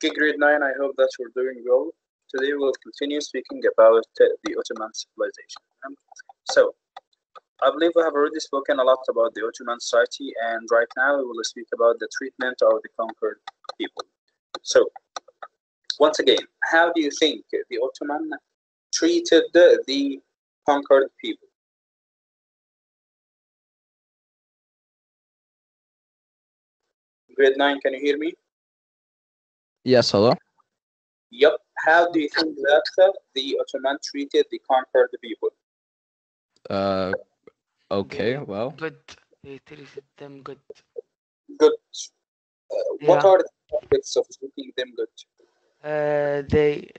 Okay, grade 9, I hope that you're doing well. Today we'll continue speaking about the Ottoman civilization. So, I believe we have already spoken a lot about the Ottoman society, and right now we will speak about the treatment of the conquered people. So, once again, how do you think the Ottoman treated the conquered people? Grade 9, can you hear me? Yes, hello. Yep. How do you think that the Ottoman treated the conquered people? Okay, well, Good. They treated them good. Good. What Yeah. are the aspects of treating them good? They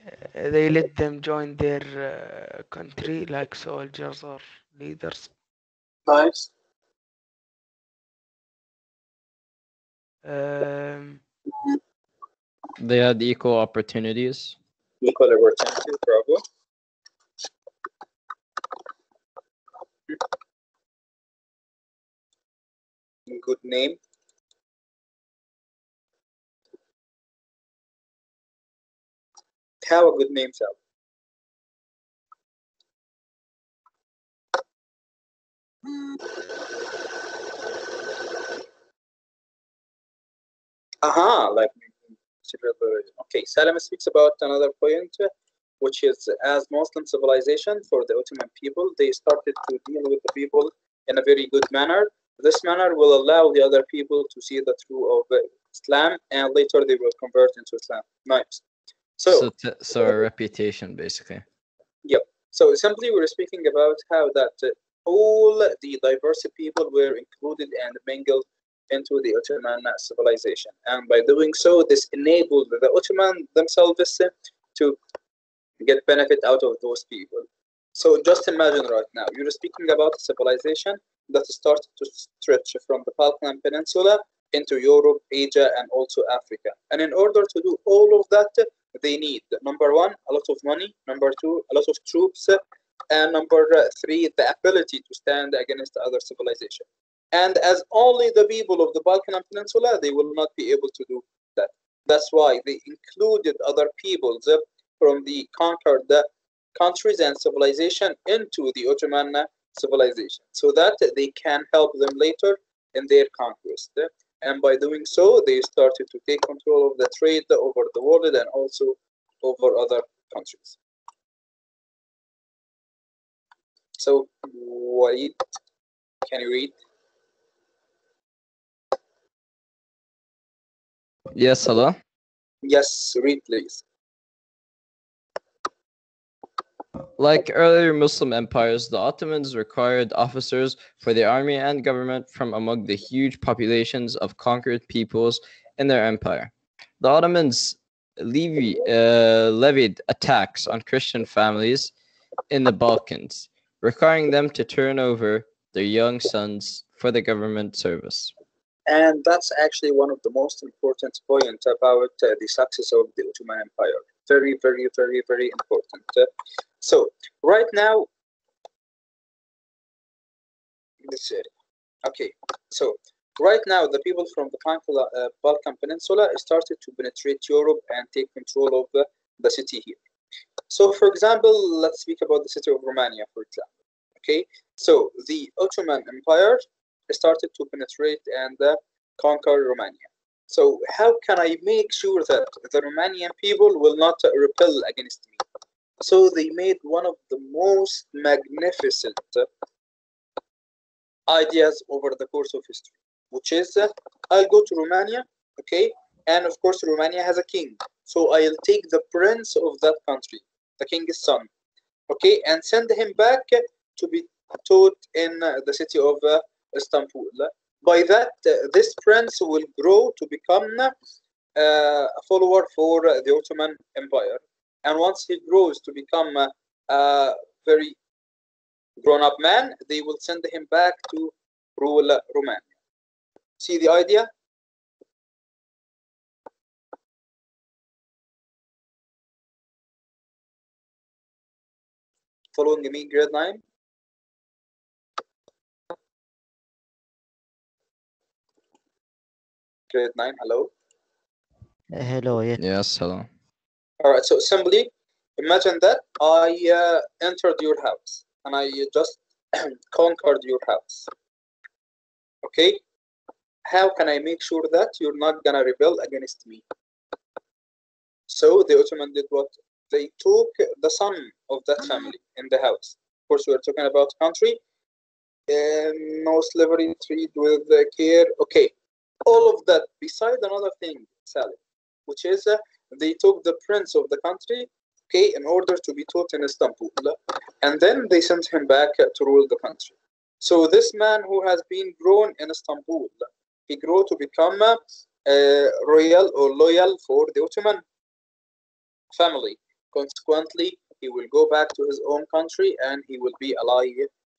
let them join their country like soldiers or leaders. Nice. Um, they had equal opportunities. Equal opportunity, bravo. Good name. How a good name sound? Aha, like okay. Salam speaks about another point, which is as Muslim civilization for the Ottoman people, they started to deal with the people in a very good manner. This manner will allow the other people to see the truth of Islam, and later they will convert into Islam. Nice. So, So a reputation, basically. yep. So simply, we're speaking about how that all the diverse people were included and mingled into the Ottoman civilization, and by doing so, this enabled the Ottoman themselves to get benefit out of those people. So just imagine right now, you're speaking about a civilization that started to stretch from the Balkan Peninsula into Europe, Asia, and also Africa. And in order to do all of that, they need number one, a lot of money, number two, a lot of troops, and number three, the ability to stand against the other civilization. And as only the people of the Balkan Peninsula, they will not be able to do that. That's why they included other peoples from the conquered countries and civilization into the Ottoman civilization so that they can help them later in their conquest. And by doing so, they started to take control of the trade over the world and also over other countries. So, Walid, can you read? Yes, hello. Yes, read, please. Like earlier Muslim empires, the Ottomans required officers for the army and government from among the huge populations of conquered peoples in their empire. The Ottomans levied attacks on Christian families in the Balkans, requiring them to turn over their young sons for the government service. And that's actually one of the most important points about the success of the Ottoman Empire. Very, very, very, very important. So, right now, okay, so right now the people from the Balkan Peninsula started to penetrate Europe and take control of the city here. So, for example, let's speak about the city of Romania, for example. Okay, so the Ottoman Empire started to penetrate and conquer Romania. So, how can I make sure that the Romanian people will not rebel against me? So, they made one of the most magnificent ideas over the course of history, which is I'll go to Romania, okay, and of course, Romania has a king. So, I'll take the prince of that country, the king's son, okay, and send him back to be taught in the city of Istanbul. By that, this prince will grow to become a follower for the Ottoman Empire. And once he grows to become a very grown up man, they will send him back to rule Romania. See the idea? Following me, grade 9? Grade 9, hello? Hello, yes. Yes, hello. All right. So simply imagine that I entered your house and I just conquered your house. Okay. How can I make sure that you're not gonna rebel against me? So the Ottoman did what? They took the son of that family in the house. Of course, we're talking about country. No slavery, treat with care. Okay, all of that. Beside another thing, Sally, which is they took the prince of the country, okay, in order to be taught in Istanbul, and then they sent him back to rule the country. So this man who has been grown in Istanbul, he grew to become royal or loyal for the Ottoman family. Consequently, he will go back to his own country and he will be ally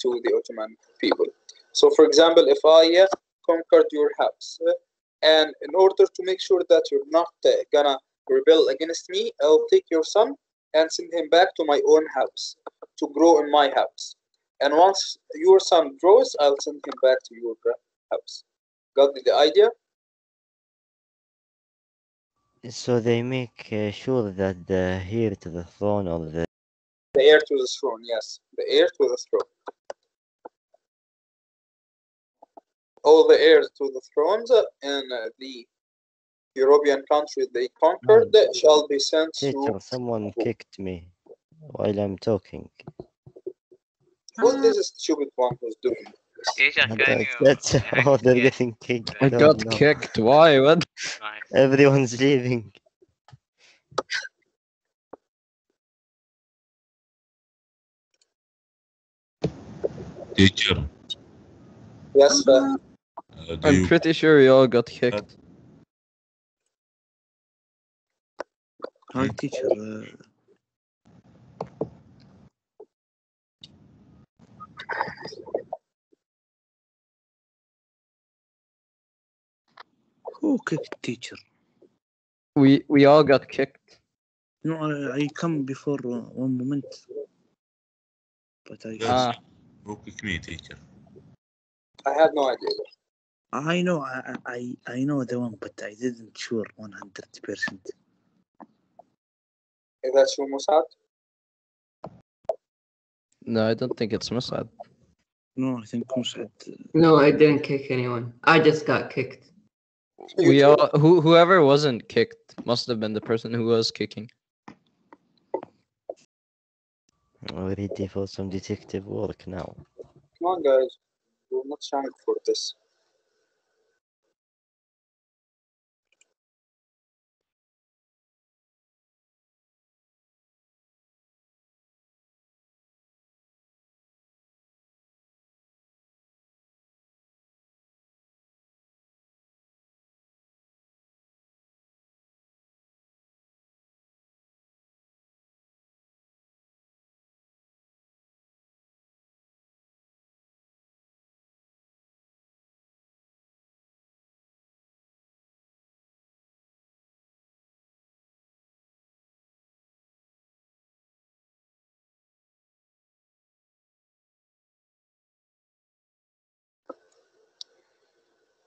to the Ottoman people. So, for example, if I conquered your house, and in order to make sure that you're not gonna rebel against me, I'll take your son and send him back to my own house to grow in my house. And once your son grows, I'll send him back to your house. Got the idea? So they make sure that the heir to the throne or the The heir to the throne, yes, the heir to the throne. All the heirs to the thrones in the European country they conquered shall be sent to. teacher. Someone kicked me while I'm talking. Who's this stupid one who's doing this? Teacher, can you That's oh, they're get getting kicked. I Oh, got no. kicked. Why? What? nice? Everyone's leaving. Teacher, Yes, do I'm you pretty sure we all got kicked. Hi, teacher. Who kicked teacher? We all got kicked. No, I come before one moment. But I Yes. who kicked me, teacher? I had no idea. I know I know the one, but I didn't sure 100%. Is that you, Musad? No, I don't think it's Mossad. No, I think Musad. No, I didn't kick anyone. I just got kicked. We all whoever wasn't kicked must have been the person who was kicking. We're ready for some detective work now. Come on, guys. We're not trying for this.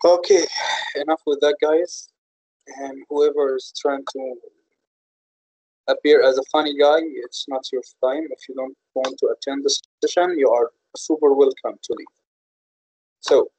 Okay, enough with that, guys. And whoever is trying to appear as a funny guy, it's not your time. If you don't want to attend the session, you are super welcome to leave. So,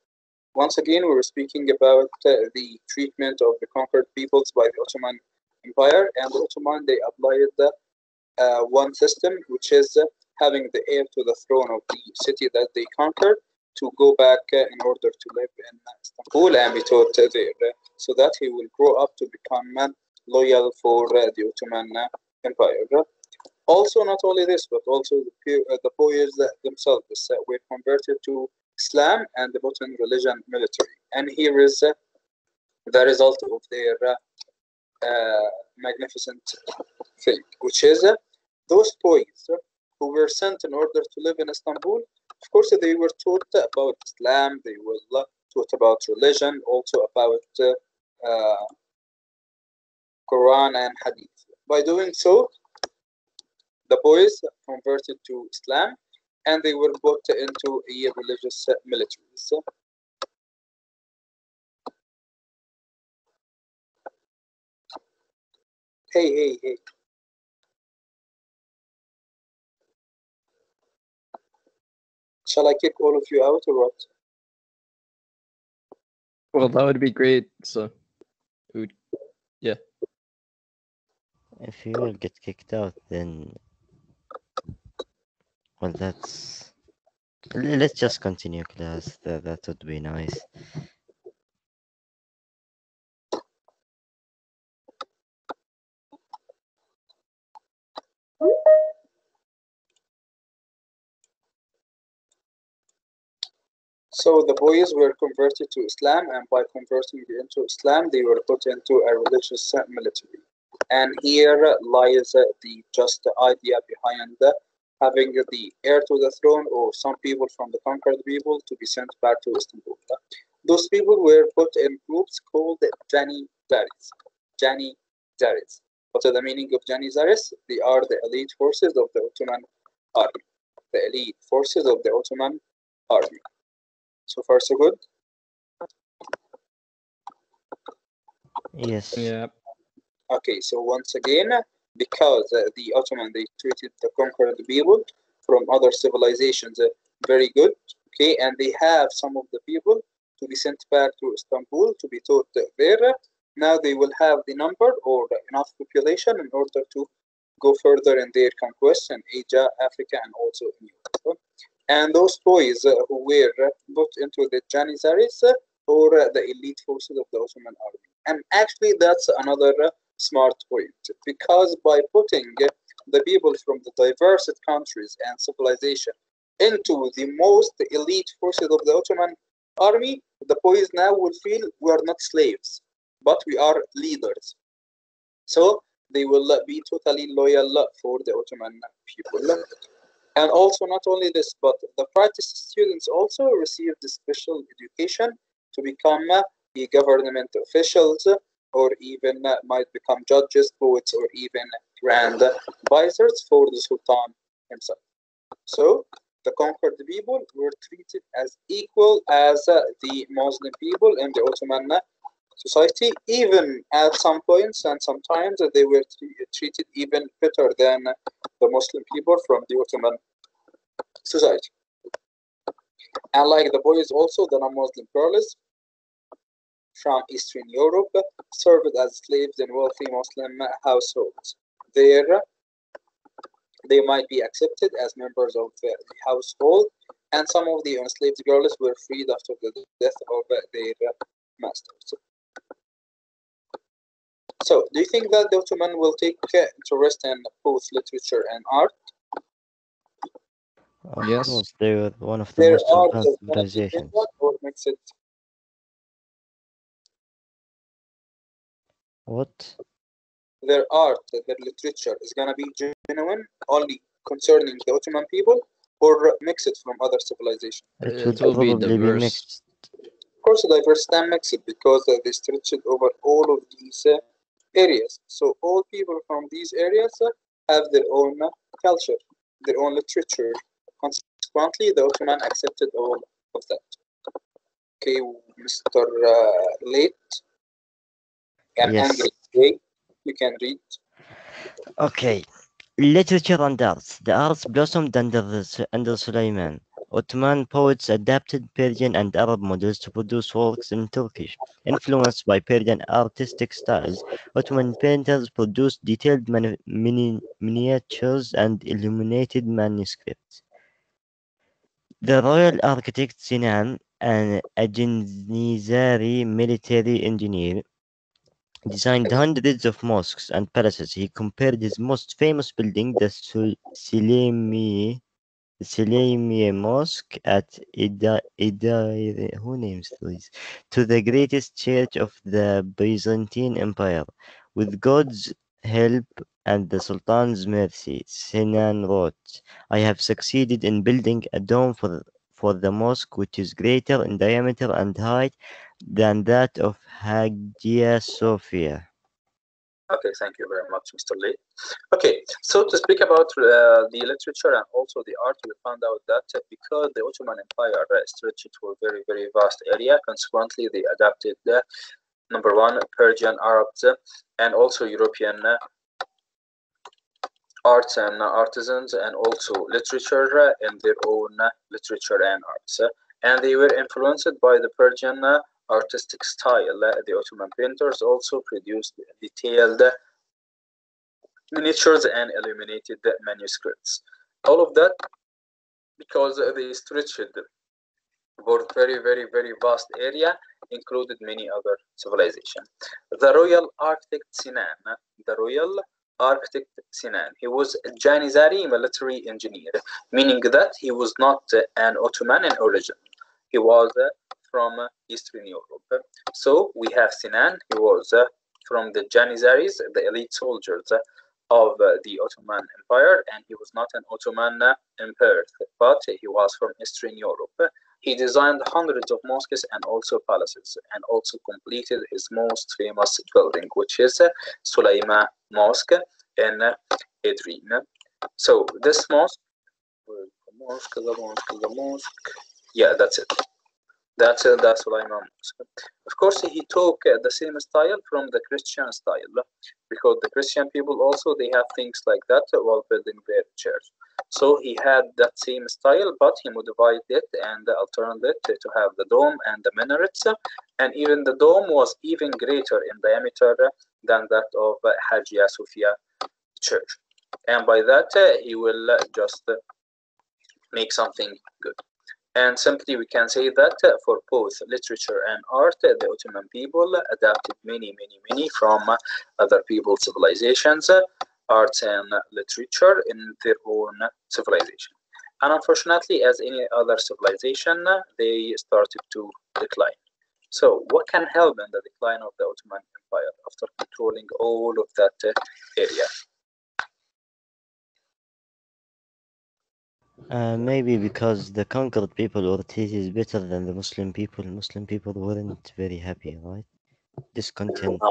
once again, we were speaking about the treatment of the conquered peoples by the Ottoman Empire, and the Ottoman they applied one system, which is having the heir to the throne of the city that they conquered to go back in order to live in Istanbul and be taught there, so that he will grow up to become loyal for the Ottoman Empire. Also, not only this, but also the boys themselves were converted to Islam and the Bottom religion military. And here is the result of their magnificent thing, which is those boys who were sent in order to live in Istanbul. Of course, they were taught about Islam, they were taught about religion, also about Quran and Hadith. By doing so, the boys converted to Islam and they were put into a religious military. So, Hey. Shall I kick all of you out or what? Well, that would be great. So, it would, yeah. If you will get kicked out, then well, let's just continue, class. That would be nice. So the boys were converted to Islam, and by converting into Islam, they were put into a religious military. And here lies the just idea behind having the heir to the throne or some people from the conquered people to be sent back to Istanbul. Those people were put in groups called Janizaries. Janizaries. What is the meaning of Janizaries? They are the elite forces of the Ottoman army. The elite forces of the Ottoman army. So far, so good. Yes. Yeah. Okay, so once again, because the Ottoman they treated the conquered people from other civilizations very good, okay, and they have some of the people to be sent back to Istanbul to be taught there. Now they will have the number or enough population in order to go further in their conquests in Asia, Africa, and also in Europe. And those boys who were put into the Janissaries or the elite forces of the Ottoman army. And actually, that's another smart point because by putting the people from the diverse countries and civilization into the most elite forces of the Ottoman army, the boys now will feel we are not slaves, but we are leaders. So they will be totally loyal for the Ottoman people. And also, not only this, but the practice students also received special education to become government officials or even might become judges, poets, or even grand advisors for the Sultan himself. So the conquered people were treated as equal as the Muslim people in the Ottoman society, even at some points and sometimes they were treated even better than the Muslim people from the Ottoman society. And like the boys, also the non-Muslim girls from Eastern Europe served as slaves in wealthy Muslim households. There, they might be accepted as members of the household, and some of the enslaved girls were freed after the death of their masters. So, do you think that the Ottoman will take interest in both literature and art? Of Yes. course, they were one of the Their most art advanced is going to be civilizations. genuine or mixed? What? Their art, their literature is going to be genuine only concerning the Ottoman people or mixed from other civilizations? It It would will be probably be diverse. mixed. Of course, diverse and mixed because they stretched over all of these areas. So all people from these areas have their own culture, their own literature. Consequently, the Ottoman accepted all of that. Okay, Mr. Late, I'm Yes. angry today. You can read. Okay. Literature and arts. The arts blossomed under Suleiman. Ottoman poets adapted Persian and Arab models to produce works in Turkish. Influenced by Persian artistic styles, Ottoman painters produced detailed miniatures and illuminated manuscripts. The royal architect Sinan, a Janizary military engineer, designed hundreds of mosques and palaces. He compared his most famous building, the Selimiye Mosque at who names these? To the greatest church of the Byzantine Empire. With God's help and the Sultan's mercy, Sinan wrote, I have succeeded in building a dome for the mosque which is greater in diameter and height than that of Hagia Sophia. Okay, thank you very much, Mr. Lee. Okay, so to speak about the literature and also the art, we found out that because the Ottoman Empire stretched to a very, very vast area, consequently they adapted number one, Persian, Arabs, and also European arts and artisans, and also literature in their own literature and arts. And they were influenced by the Persian artistic style. The Ottoman painters also produced detailed miniatures and illuminated manuscripts. All of that because they stretched for very vast area, included many other civilizations. The royal architect Sinan, he was a Janizari military engineer, meaning that he was not an Ottoman in origin. He was from Eastern Europe. So we have Sinan, he was from the Janizaris, the elite soldiers of the Ottoman Empire, and he was not an Ottoman in birth, but he was from Eastern Europe. He designed hundreds of mosques and also palaces, and also completed his most famous building, which is Sulaima Mosque in Idrine. So this mosque, the mosque, yeah, that's it. That's Sulaima Mosque. Of course, he took the same style from the Christian style, because the Christian people also, they have things like that while building their church. So he had that same style, but he modified it and altered it to have the dome and the minarets, and even the dome was even greater in diameter than that of Hagia Sophia church. And by that, he will just make something good. And simply we can say that for both literature and art, the Ottoman people adapted many from other people's civilizations, arts and literature in their own civilization. And unfortunately, as any other civilization, they started to decline. So what can help in the decline of the Ottoman Empire after controlling all of that area? Maybe because the conquered people were treated better than the Muslim people. Muslim people weren't very happy, right? Discontent.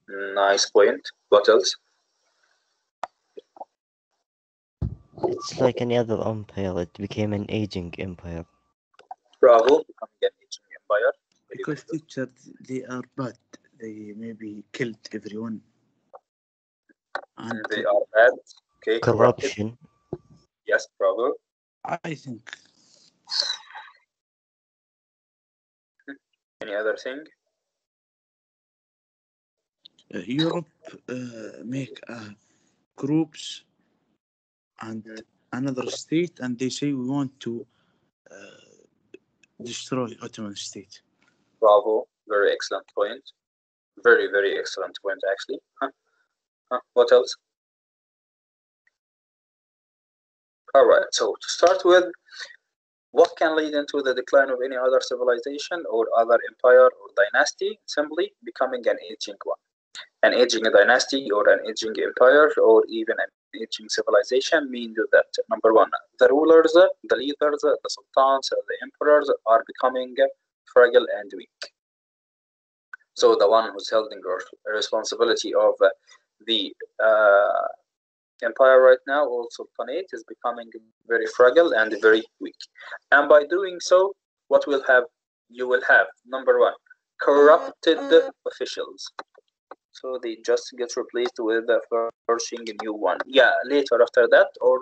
Nice point. What else? It's like any other empire. It became an aging empire. Bravo, becoming an aging empire. Because teacher, they are bad. They maybe killed everyone. And they are bad. Okay, corrupted. Corruption. Yes, bravo. I think. Any other thing? Europe make groups and another state, and they say we want to destroy Ottoman state. Bravo, very excellent point. Very excellent point, actually. What else? All right, so to start with, what can lead into the decline of any other civilization or other empire or dynasty? Simply becoming an aging one. An aging dynasty or an aging empire or even an aging civilization means that, number one, the rulers, the leaders, the sultans, the emperors are becoming fragile and weak. So the one who's holding responsibility of the empire right now, or sultanate, is becoming very fragile and very weak. And by doing so, what will have? You will have, number one, corrupted officials. So they just get replaced with a flourishing new one. Yeah, later after that, or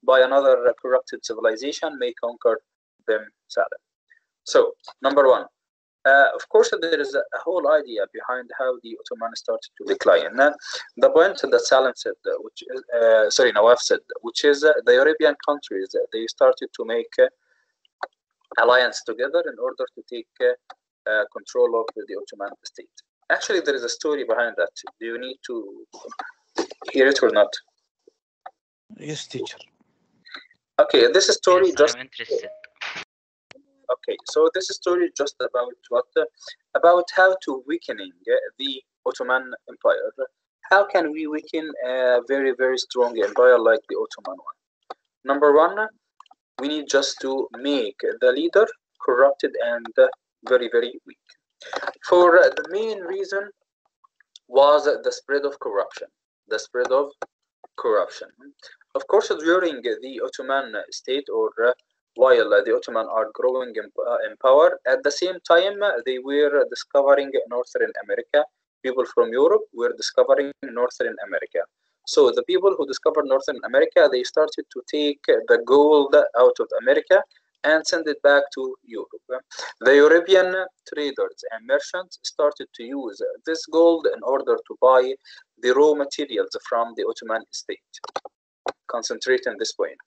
by another corrupted civilization may conquer them sadly. So, number one, of course, there is a whole idea behind how the Ottomans started to decline. The point that Salam said, which is, Nawaf said, which is the European countries, they started to make alliance together in order to take control of the Ottoman state. Actually, there is a story behind that. Do you need to hear it or not? Yes, teacher. Okay, this story Yes, just... I'm interested. Okay, so this story is just about what? About how to weakening the Ottoman Empire. How can we weaken a very strong empire like the Ottoman one? Number one, we need just to make the leader corrupted and very weak. For the main reason was the spread of corruption. The spread of corruption. Of course, during the Ottoman state, or while the Ottoman are growing in power, at the same time they were discovering Northern America. People from Europe were discovering Northern America. So the people who discovered Northern America, they started to take the gold out of America and send it back to Europe. The European traders and merchants started to use this gold in order to buy the raw materials from the Ottoman state. Concentrate on this point.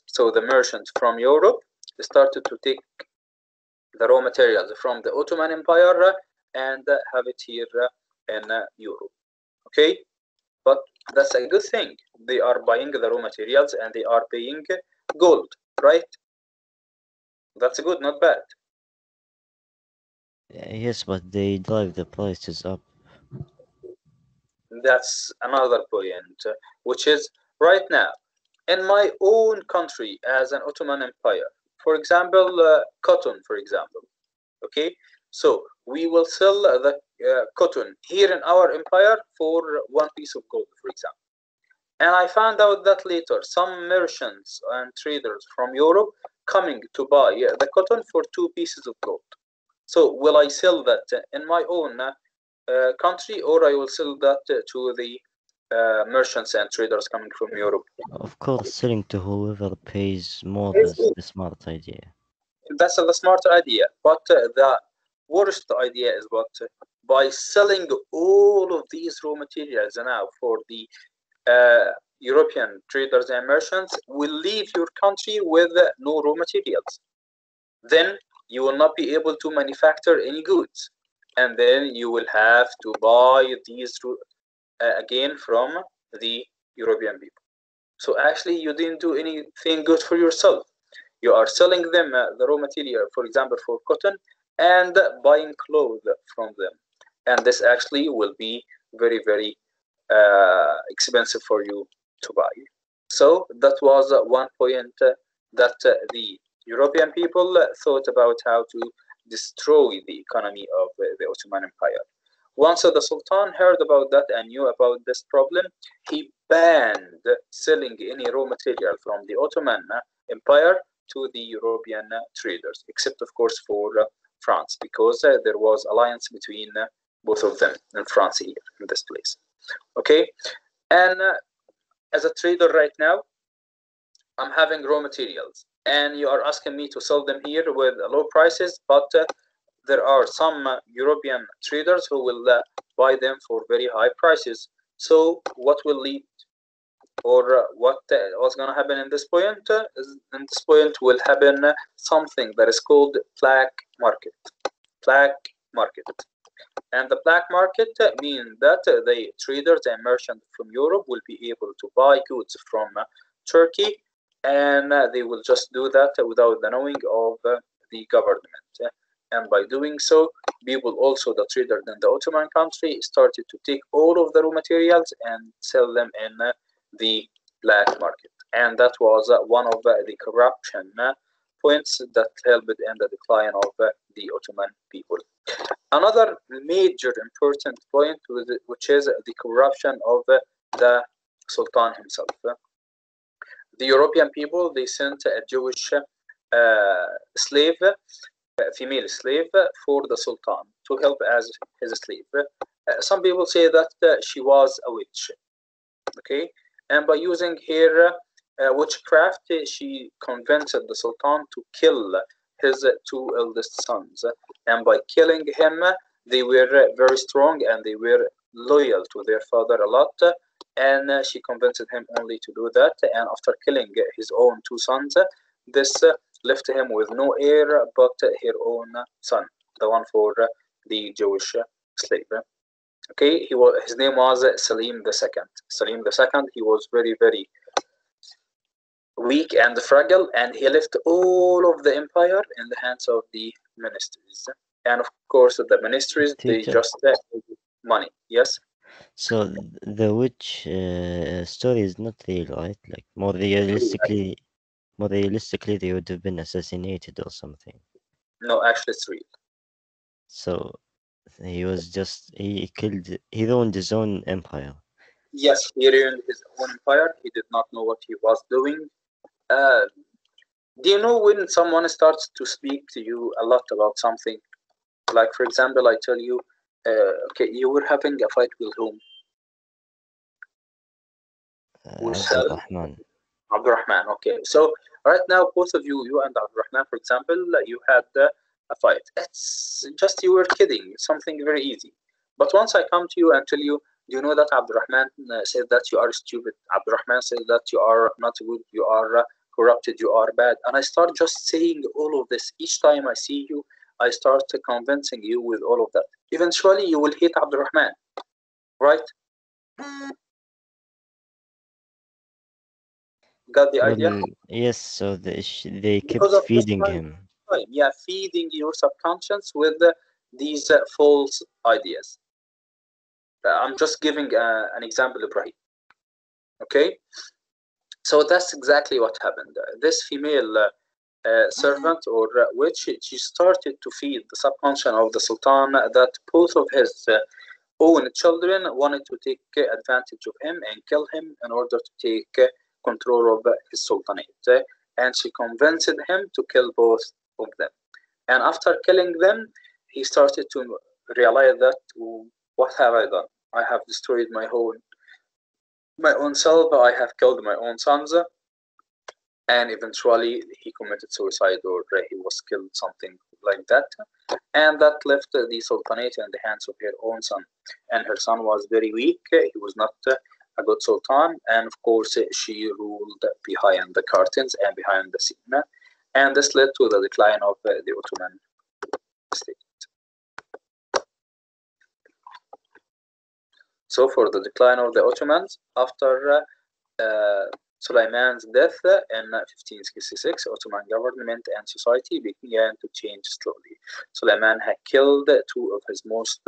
So the merchants from Europe started to take the raw materials from the Ottoman Empire and have it here in Europe. Okay, but that's a good thing. They are buying the raw materials and they are paying gold, right? That's good, not bad. Yes, but they drive the prices up. That's another point, which is right now in my own country as an Ottoman Empire. For example, cotton, for example. Okay, so we will sell the cotton here in our empire for 1 piece of gold, for example. And I found out that later some merchants and traders from Europe coming to buy the cotton for 2 pieces of gold. So will I sell that in my own country, or I will sell that to the merchants and traders coming from Europe? Of course, selling to whoever pays more It's is good. the smart idea. That's the smart idea. But the worst idea is what by selling all of these raw materials now for the European traders and merchants will leave your country with no raw materials. Then you will not be able to manufacture any goods, and then you will have to buy these again from the European people. So actually, you didn't do anything good for yourself. You are selling them the raw material, for example, for cotton, and buying clothes from them. And this actually will be very, very expensive for you to buy. So that was one point that the European people thought about how to destroy the economy of the Ottoman Empire. Once the Sultan heard about that and knew about this problem, he banned selling any raw material from the Ottoman Empire to the European traders, except of course for France, because there was alliance between both of them in France here in this place. Okay, and as a trader right now, I'm having raw materials, and you are asking me to sell them here with low prices, but there are some European traders who will buy them for very high prices. So what will lead, or what's going to happen in this point? In this point will happen something that is called black market. Black market. And the black market means that the traders and merchants from Europe will be able to buy goods from Turkey, and they will just do that without the knowing of the government. And by doing so, people also, the traders in the Ottoman country, started to take all of the raw materials and sell them in the black market. And that was one of the corruption points that helped in the decline of the Ottoman people. Another major important point, which is the corruption of the Sultan himself. The European people, they sent a Jewish slave, female slave, for the Sultan to help as his slave. Some people say that she was a witch. Okay, and by using her witchcraft, she convinced the Sultan to kill his two eldest sons, and by killing him, they were very strong and they were loyal to their father a lot, and she convinced him only to do that. And after killing his own two sons, this left him with no heir but her own son, the one for the Jewish slave. Okay, his name was Salim II. Salim II, he was very, very weak and fragile, and he left all of the empire in the hands of the ministries. And of course, the ministries, they Teacher. just money. Yes. So the witch story is not real, right? Like more realistically, they would have been assassinated or something. No, actually, it's real. So he ruined his own empire. Yes, he ruined his own empire. He did not know what he was doing. Do you know when someone starts to speak to you a lot about something? Like, for example, I tell you, okay, you were having a fight with whom? Who عبد shall? الرحمن. Abdurrahman. Okay. So right now, both of you, you and Abdurrahman, for example, you had a fight. It's just you were kidding, something very easy. But once I come to you and tell you, do you know that Abdurrahman said that you are stupid? Abdurrahman said that you are not good, you are corrupted, you are bad. And I start just saying all of this. Each time I see you, I start convincing you with all of that. Eventually, you will hate Abdurrahman, right? Got the idea? Well, yes, so they Because kept of this feeding kind him. of time, yeah, feeding your subconscious with these false ideas. I'm just giving an example, Ibrahim. Okay, so that's exactly what happened. This female servant or witch, she started to feed the subconscious of the Sultan that both of his own children wanted to take advantage of him and kill him in order to take control of his sultanate. And she convinced him to kill both of them. And after killing them, he started to realize that, what have I done? I have destroyed my own self. I have killed my own sons. And eventually he committed suicide, or he was killed, something like that. And that left the sultanate in the hands of her own son. And her son was very weak. He was not a good sultan. And of course, she ruled behind the curtains and behind the scene. And this led to the decline of the Ottoman state. So for the decline of the Ottomans, after Suleiman's death in 1566, Ottoman government and society began to change slowly. Suleiman had killed two of his most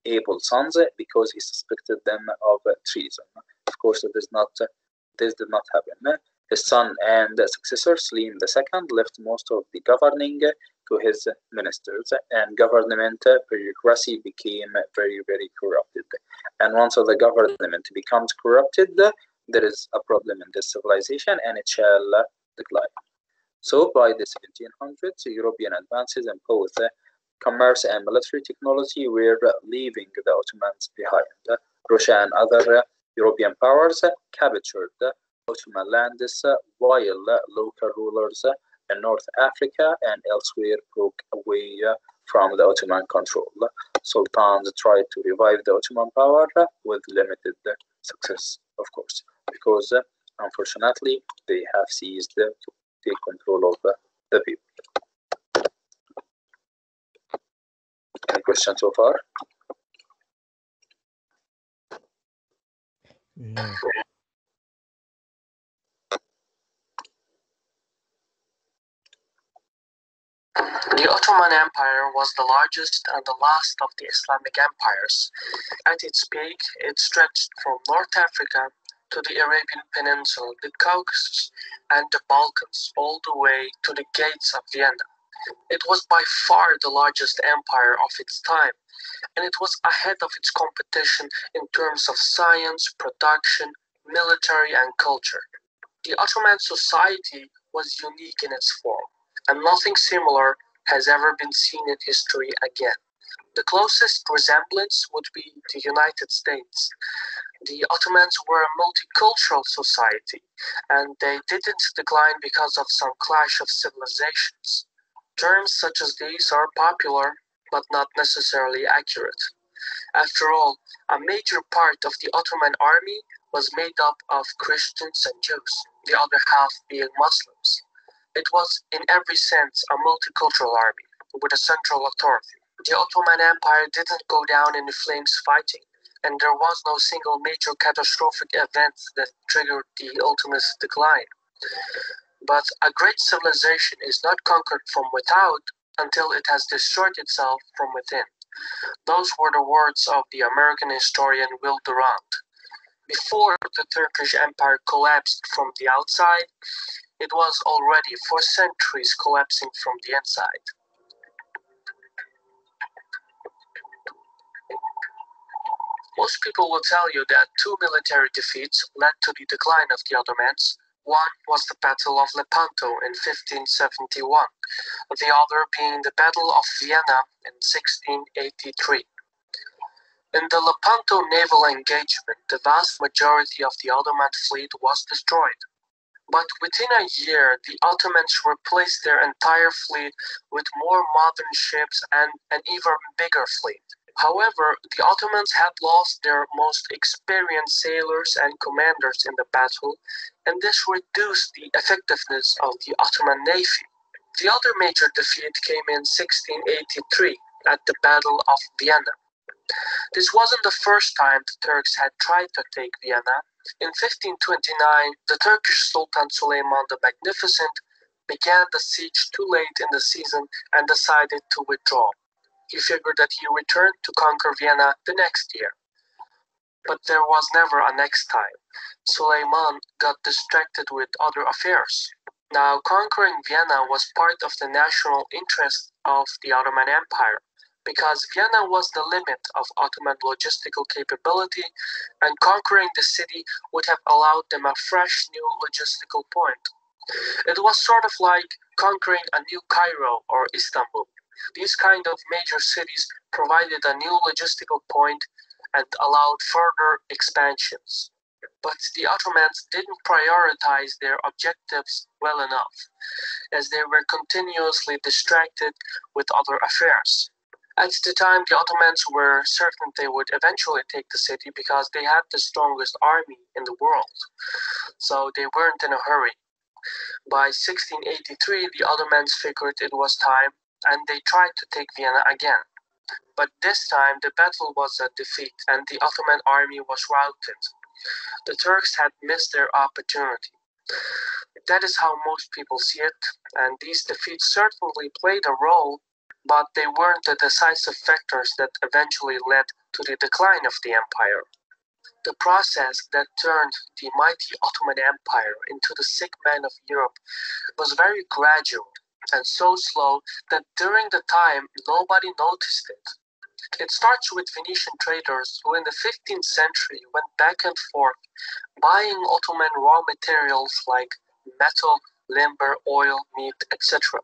able sons because he suspected them of treason. Of course, this did not happen. His son and successor, Selim II, left most of the governing to his ministers, and government bureaucracy became very, very corrupted. And once the government becomes corrupted, there is a problem in this civilization, and it shall decline. So by the 1700s, European advances in both commerce and military technology were leaving the Ottomans behind. Russia and other European powers captured Ottoman lands, while local rulers in North Africa and elsewhere broke away from the Ottoman control. Sultans tried to revive the Ottoman power with limited success, of course, because unfortunately they have ceased to take control of the people. Any questions so far? No. The Ottoman Empire was the largest and the last of the Islamic empires. At its peak, it stretched from North Africa to the Arabian Peninsula, the Caucasus, and the Balkans, all the way to the gates of Vienna. It was by far the largest empire of its time, and it was ahead of its competition in terms of science, production, military, and culture. The Ottoman society was unique in its form, and nothing similar has ever been seen in history again. The closest resemblance would be the United States. The Ottomans were a multicultural society, and they didn't decline because of some clash of civilizations. Terms such as these are popular, but not necessarily accurate. After all, a major part of the Ottoman army was made up of Christians and Jews, the other half being Muslims. It was, in every sense, a multicultural army with a central authority. The Ottoman Empire didn't go down in flames fighting, and there was no single major catastrophic event that triggered the ultimate decline. But a great civilization is not conquered from without until it has destroyed itself from within. Those were the words of the American historian Will Durant. Before the Turkish Empire collapsed from the outside, it was already for centuries collapsing from the inside. Most people will tell you that two military defeats led to the decline of the Ottomans. One was the Battle of Lepanto in 1571, the other being the Battle of Vienna in 1683. In the Lepanto naval engagement, the vast majority of the Ottoman fleet was destroyed. But within a year, the Ottomans replaced their entire fleet with more modern ships and an even bigger fleet. However, the Ottomans had lost their most experienced sailors and commanders in the battle, and this reduced the effectiveness of the Ottoman navy. The other major defeat came in 1683 at the Battle of Vienna. This wasn't the first time the Turks had tried to take Vienna. In 1529, the Turkish Sultan Suleiman the Magnificent began the siege too late in the season and decided to withdraw. He figured that he returned to conquer Vienna the next year. But there was never a next time. Suleiman got distracted with other affairs. Now, conquering Vienna was part of the national interest of the Ottoman Empire, because Vienna was the limit of Ottoman logistical capability, and conquering the city would have allowed them a fresh new logistical point. It was sort of like conquering a new Cairo or Istanbul. These kind of major cities provided a new logistical point and allowed further expansions. But the Ottomans didn't prioritize their objectives well enough, as they were continuously distracted with other affairs. At the time, the Ottomans were certain they would eventually take the city because they had the strongest army in the world, so they weren't in a hurry. By 1683, the Ottomans figured it was time, and they tried to take Vienna again. But this time, the battle was a defeat, and the Ottoman army was routed. The Turks had missed their opportunity. That is how most people see it, and these defeats certainly played a role, but they weren't the decisive factors that eventually led to the decline of the empire. The process that turned the mighty Ottoman Empire into the sick man of Europe was very gradual and so slow that during the time nobody noticed it. It starts with Venetian traders who in the 15th century went back and forth buying Ottoman raw materials like metal, lumber, oil, meat, etc.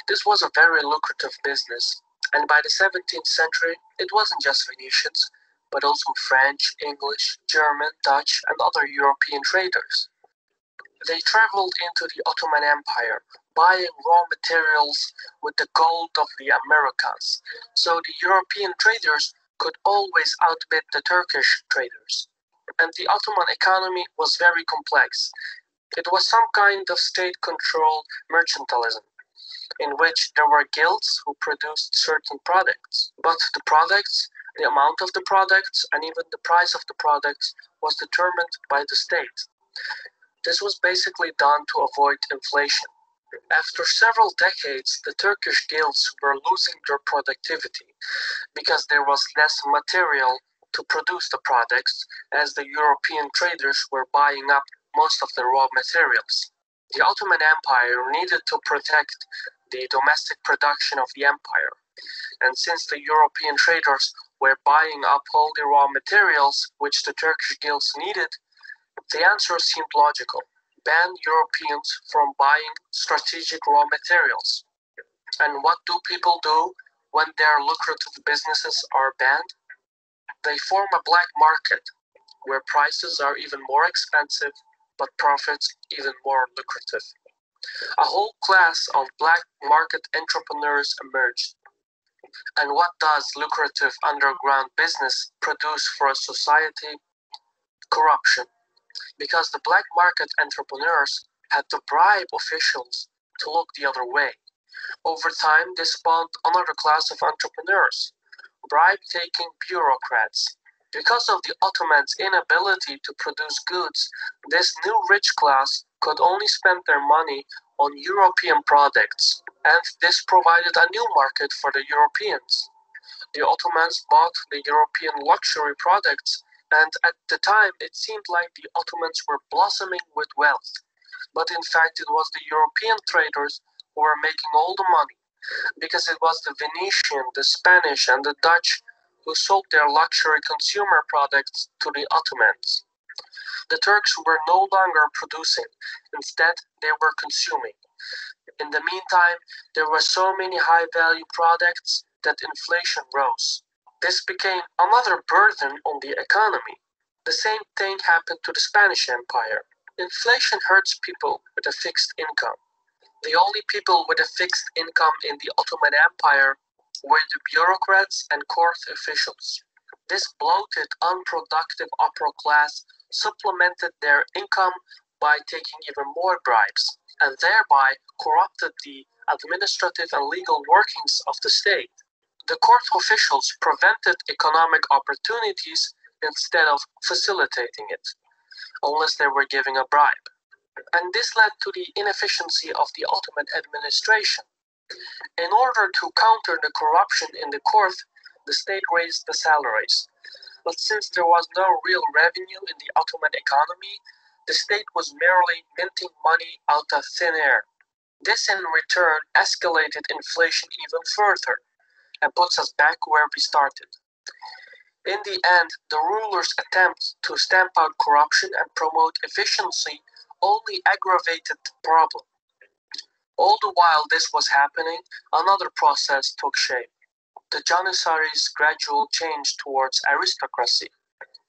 This was a very lucrative business, and by the 17th century it wasn't just Venetians, but also French, English, German, Dutch, and other European traders. They traveled into the Ottoman Empire, buying raw materials with the gold of the Americas, so the European traders could always outbid the Turkish traders. And the Ottoman economy was very complex. It was some kind of state-controlled mercantilism, in which there were guilds who produced certain products, but the products, the amount of the products, and even the price of the products was determined by the state. This was basically done to avoid inflation. After several decades, the Turkish guilds were losing their productivity because there was less material to produce the products, as the European traders were buying up most of the raw materials. The Ottoman Empire needed to protect the domestic production of the empire, and since the European traders were buying up all the raw materials which the Turkish guilds needed, the answer seemed logical: ban Europeans from buying strategic raw materials. And what do people do when their lucrative businesses are banned? They form a black market where prices are even more expensive but profits even more lucrative. A whole class of black market entrepreneurs emerged. And what does lucrative underground business produce for a society? Corruption. Because the black market entrepreneurs had to bribe officials to look the other way. Over time, this spawned another class of entrepreneurs, bribe-taking bureaucrats. Because of the Ottomans' inability to produce goods, this new rich class could only spend their money on European products, and this provided a new market for the Europeans. The Ottomans bought the European luxury products, and at the time it seemed like the Ottomans were blossoming with wealth. But in fact, it was the European traders who were making all the money, because it was the Venetian, the Spanish, and the Dutch who sold their luxury consumer products to the Ottomans. The Turks were no longer producing, instead they were consuming. In the meantime, there were so many high-value products that inflation rose. This became another burden on the economy. The same thing happened to the Spanish Empire. Inflation hurts people with a fixed income. The only people with a fixed income in the Ottoman Empire were the bureaucrats and court officials. This bloated, unproductive upper class supplemented their income by taking even more bribes, and thereby corrupted the administrative and legal workings of the state. The court officials prevented economic opportunities instead of facilitating it, unless they were giving a bribe. And this led to the inefficiency of the Ottoman administration. In order to counter the corruption in the court, the state raised the salaries. But since there was no real revenue in the Ottoman economy, the state was merely minting money out of thin air. This in return escalated inflation even further and puts us back where we started. In the end, the rulers' attempt to stamp out corruption and promote efficiency only aggravated the problem. All the while this was happening, another process took shape. The Janissaries' gradual change towards aristocracy.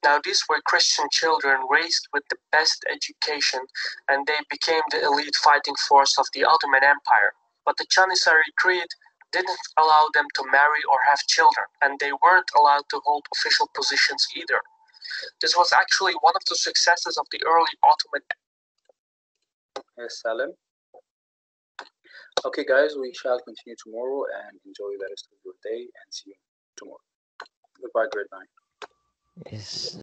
Now these were Christian children raised with the best education, and they became the elite fighting force of the Ottoman Empire. But the Janissary creed didn't allow them to marry or have children, and they weren't allowed to hold official positions either. This was actually one of the successes of the early Ottoman. Yes, Salim. Okay, guys, we shall continue tomorrow and enjoy the rest of your day and see you tomorrow. Goodbye, grade 9. Yes.